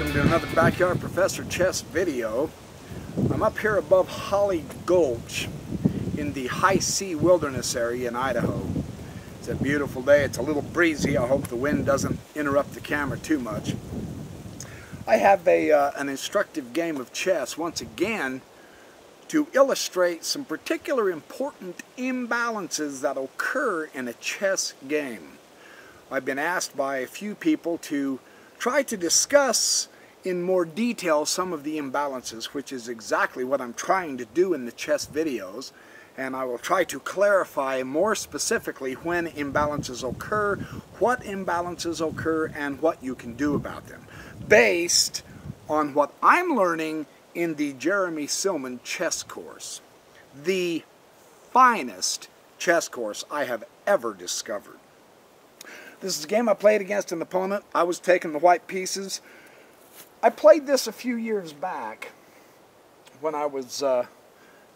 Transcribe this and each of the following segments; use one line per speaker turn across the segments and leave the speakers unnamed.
welcome to another Backyard Professor Chess video. I'm up here above Holly Gulch in the High C Wilderness area in Idaho. It's a beautiful day. It's a little breezy. I hope the wind doesn't interrupt the camera too much. I have an instructive game of chess once again to illustrate some particular important imbalances that occur in a chess game. I've been asked by a few people to try to discuss in more detail some of the imbalances, which is exactly what I'm trying to do in the chess videos, and I will try to clarify more specifically when imbalances occur, what imbalances occur, and what you can do about them, based on what I'm learning in the Jeremy Silman chess course, the finest chess course I have ever discovered. This is a game I played against an opponent. I was taking the white pieces. I played this a few years back when I was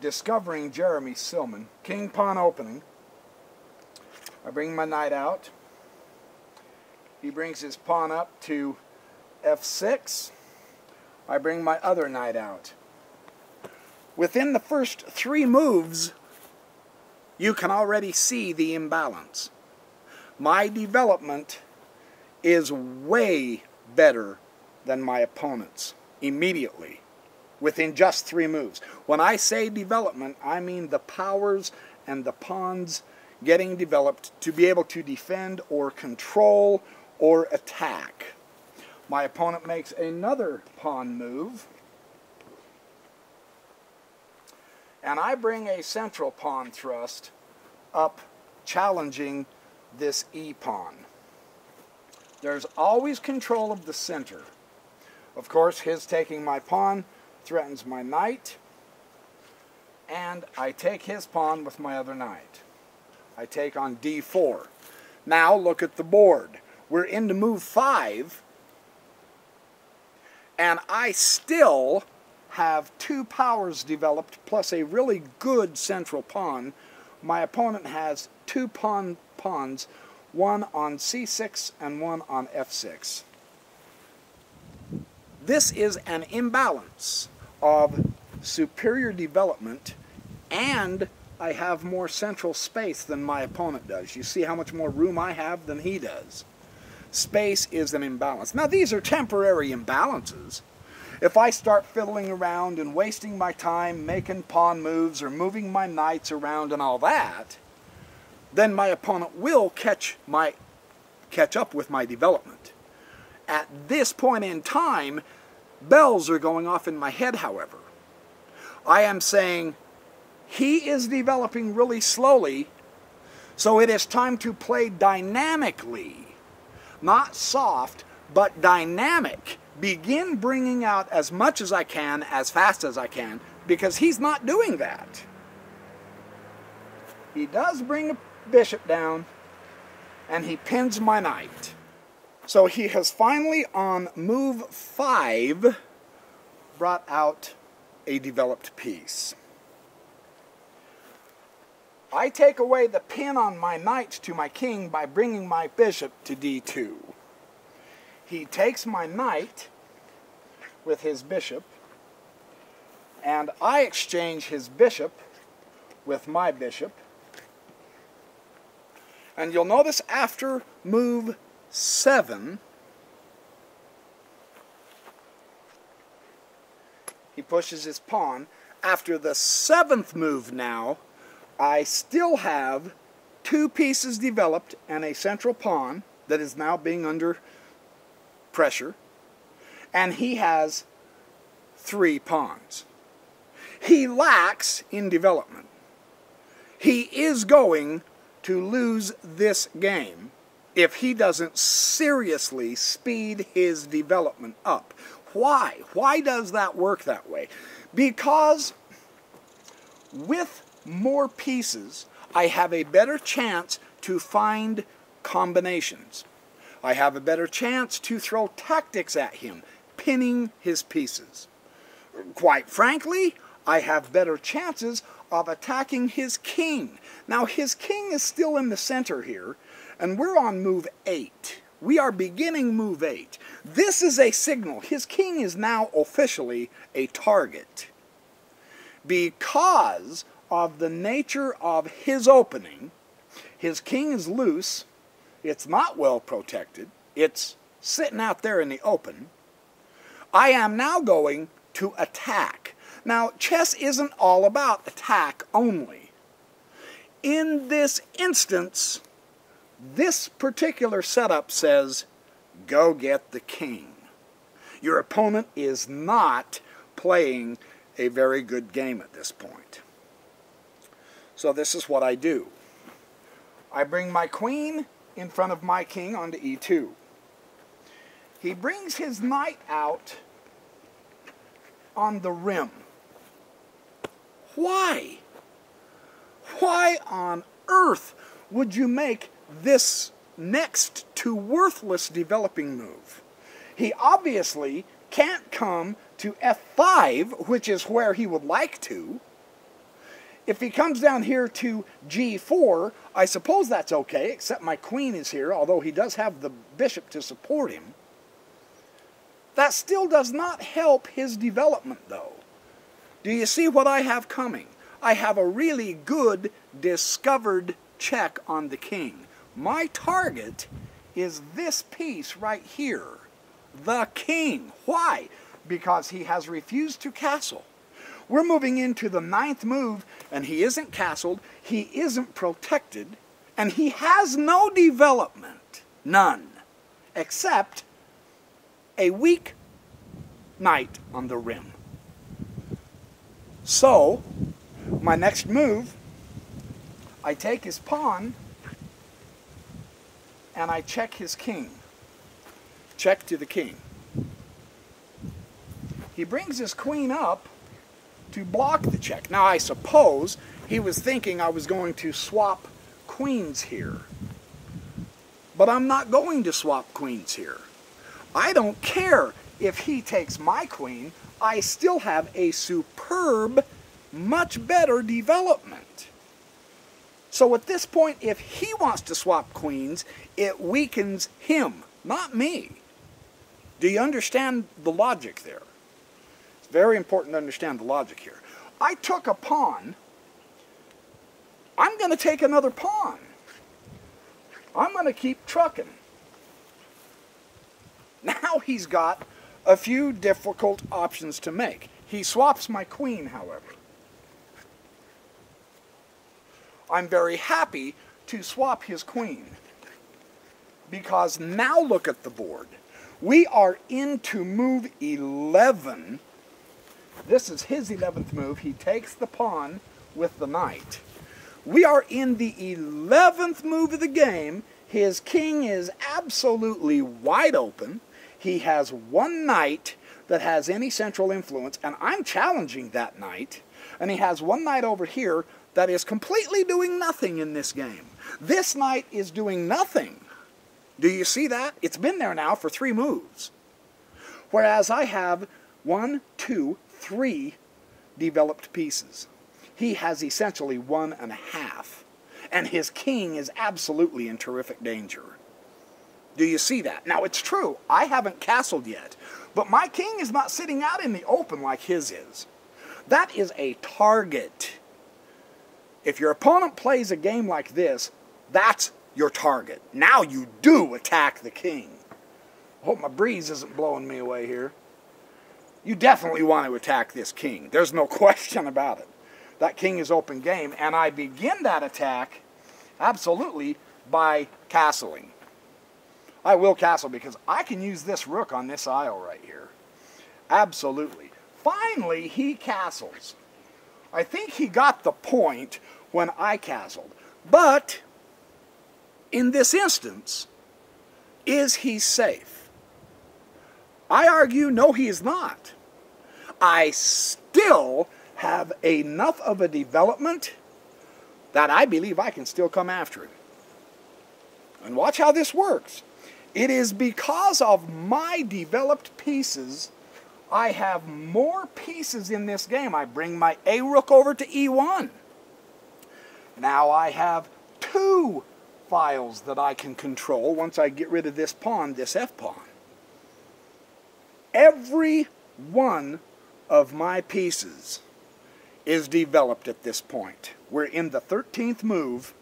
discovering Jeremy Silman. King pawn opening. I bring my knight out. He brings his pawn up to f6. I bring my other knight out. Within the first 3 moves, you can already see the imbalance. My development is way better than my opponent's immediately, within just 3 moves. When I say development, I mean the powers and the pawns getting developed to be able to defend or control or attack. My opponent makes another pawn move, and I bring a central pawn thrust up, challenging this e-pawn. There's always control of the center. Of course, his taking my pawn threatens my knight, and I take his pawn with my other knight. I take on d4. Now look at the board. We're into move 5, and I still have 2 powers developed plus a really good central pawn. My opponent has 2 pawns, one on c6 and one on f6. This is an imbalance of superior development, and I have more central space than my opponent does. You see how much more room I have than he does. Space is an imbalance. Now, these are temporary imbalances. If I start fiddling around and wasting my time making pawn moves or moving my knights around and all that, then my opponent will catch up with my development. At this point in time, bells are going off in my head, however. I am saying, he is developing really slowly, so it is time to play dynamically. Not soft, but dynamic. Begin bringing out as much as I can, as fast as I can, because he's not doing that. He does bring a bishop down, and he pins my knight. So he has finally, on move 5, brought out a developed piece. I take away the pin on my knight to my king by bringing my bishop to d2. He takes my knight with his bishop, and I exchange his bishop with my bishop. And you'll notice after move 7, he pushes his pawn. After the 7th move now, I still have 2 pieces developed and a central pawn that is now being under pressure, and he has 3 pawns. He lacks in development. He is going to lose this game if he doesn't seriously speed his development up. Why? Why does that work that way? Because with more pieces, I have a better chance to find combinations. I have a better chance to throw tactics at him, pinning his pieces. Quite frankly, I have better chances of attacking his king. Now, his king is still in the center here, and we're on move 8. We are beginning move 8. This is a signal. His king is now officially a target. Because of the nature of his opening, his king is loose, it's not well protected, it's sitting out there in the open. I am now going to attack. Now, chess isn't all about attack only. In this instance, this particular setup says, go get the king. Your opponent is not playing a very good game at this point. So this is what I do. I bring my queen in front of my king onto e2. He brings his knight out on the rim. Why? Why on earth would you make this next to worthless developing move? He obviously can't come to f5, which is where he would like to. If he comes down here to g4, I suppose that's okay, except my queen is here, although he does have the bishop to support him. That still does not help his development, though. Do you see what I have coming? I have a really good discovered check on the king. My target is this piece right here, the king. Why? Because he has refused to castle. We're moving into the 9th move, and he isn't castled, he isn't protected, and he has no development. None. Except a weak knight on the rim. So, my next move, I take his pawn, and I check his king. Check to the king. He brings his queen up to block the check. Now, I suppose he was thinking I was going to swap queens here. But I'm not going to swap queens here. I don't care if he takes my queen. I still have a superb, much better development. So at this point, if he wants to swap queens, it weakens him, not me. Do you understand the logic there? It's very important to understand the logic here. I took a pawn. I'm going to take another pawn. I'm going to keep trucking. Now he's got a few difficult options to make. He swaps my queen, however. I'm very happy to swap his queen, because now look at the board. We are into move 11. This is his 11th move. He takes the pawn with the knight. We are in the 11th move of the game. His king is absolutely wide open. He has one knight that has any central influence, and I'm challenging that knight. And he has one knight over here that is completely doing nothing in this game. This knight is doing nothing. Do you see that? It's been there now for 3 moves. Whereas I have 1, 2, 3 developed pieces. He has essentially 1.5. And his king is absolutely in terrific danger. Do you see that? Now, it's true, I haven't castled yet, but my king is not sitting out in the open like his is. That is a target. If your opponent plays a game like this, that's your target. Now you do attack the king. I hope my breeze isn't blowing me away here. You definitely want to attack this king. There's no question about it. That king is open game, and I begin that attack absolutely by castling. I will castle because I can use this rook on this isle right here. Absolutely. Finally, he castles. I think he got the point when I castled. But, in this instance, is he safe? I argue, no, he is not. I still have enough of a development that I believe I can still come after him. And watch how this works. It is because of my developed pieces, I have more pieces in this game. I bring my A-rook over to E1. Now I have 2 files that I can control once I get rid of this pawn, this F-pawn. Every one of my pieces is developed at this point. We're in the 13th move,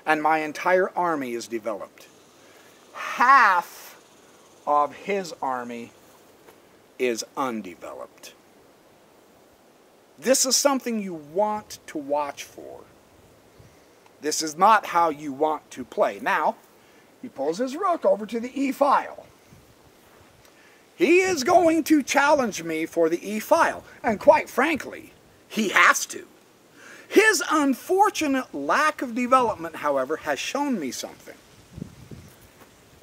and my entire army is developed. Half of his army is undeveloped. This is something you want to watch for. This is not how you want to play. Now, he pulls his rook over to the e file. He is going to challenge me for the e file, and quite frankly, he has to. His unfortunate lack of development, however, has shown me something.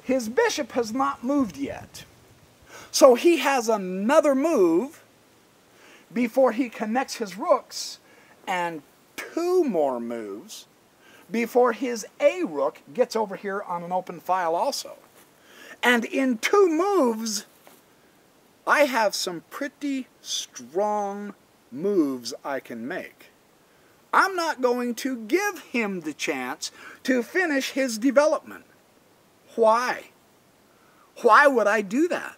His bishop has not moved yet. So he has another move before he connects his rooks, and 2 more moves before his A rook gets over here on an open file also. And in 2 moves, I have some pretty strong moves I can make. I'm not going to give him the chance to finish his development. Why? Why would I do that?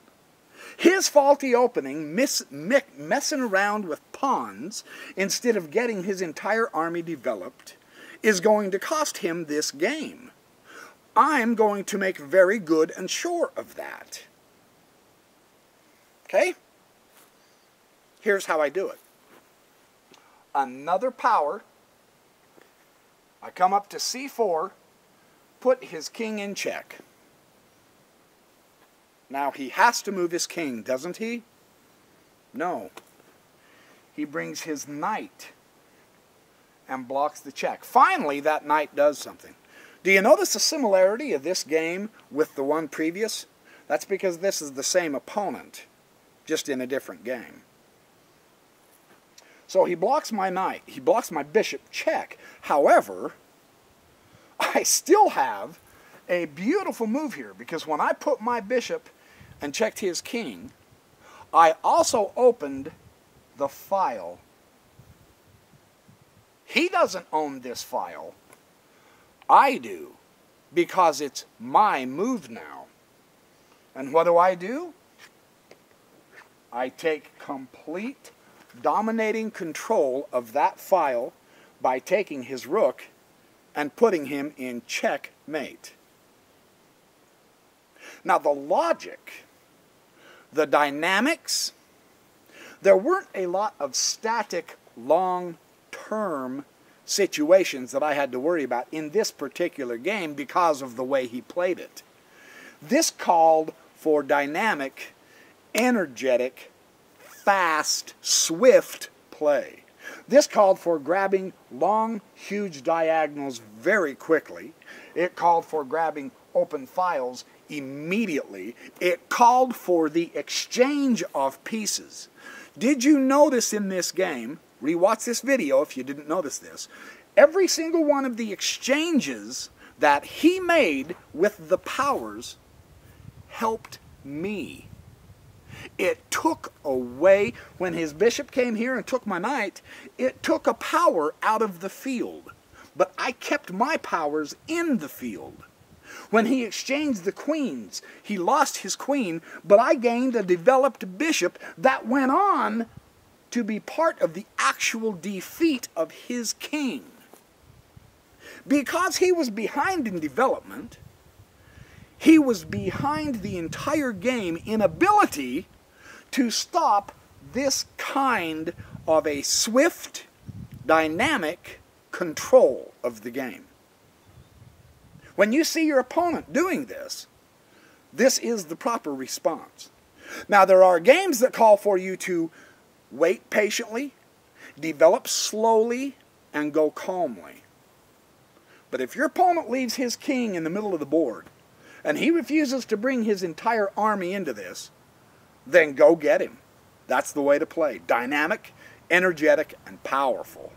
His faulty opening, messing around with pawns instead of getting his entire army developed, is going to cost him this game. I'm going to make very good and sure of that. Okay? Here's how I do it. Another power. I come up to c4, put his king in check. Now he has to move his king, doesn't he? No. He brings his knight and blocks the check. Finally, that knight does something. Do you notice the similarity of this game with the one previous? That's because this is the same opponent, just in a different game. So he blocks my knight. He blocks my bishop check. However, I still have a beautiful move here, because when I put my bishop and checked his king, I also opened the file. He doesn't own this file. I do, because it's my move now. And what do? I take complete dominating control of that file by taking his rook and putting him in checkmate. Now the logic, the dynamics, there weren't a lot of static, long-term situations that I had to worry about in this particular game because of the way he played it. This called for dynamic, energetic, fast, swift play. This called for grabbing long, huge diagonals very quickly. It called for grabbing open files immediately. It called for the exchange of pieces. Did you notice in this game, rewatch this video if you didn't notice this, every single one of the exchanges that he made with the powers helped me. It took away, when his bishop came here and took my knight, it took a power out of the field. But I kept my powers in the field. When he exchanged the queens, he lost his queen, but I gained a developed bishop that went on to be part of the actual defeat of his king. Because he was behind in development, he was behind the entire game in ability to stop this kind of a swift, dynamic control of the game. When you see your opponent doing this, this is the proper response. Now, there are games that call for you to wait patiently, develop slowly, and go calmly. But if your opponent leaves his king in the middle of the board, and he refuses to bring his entire army into this, then go get him. That's the way to play. Dynamic, energetic, and powerful.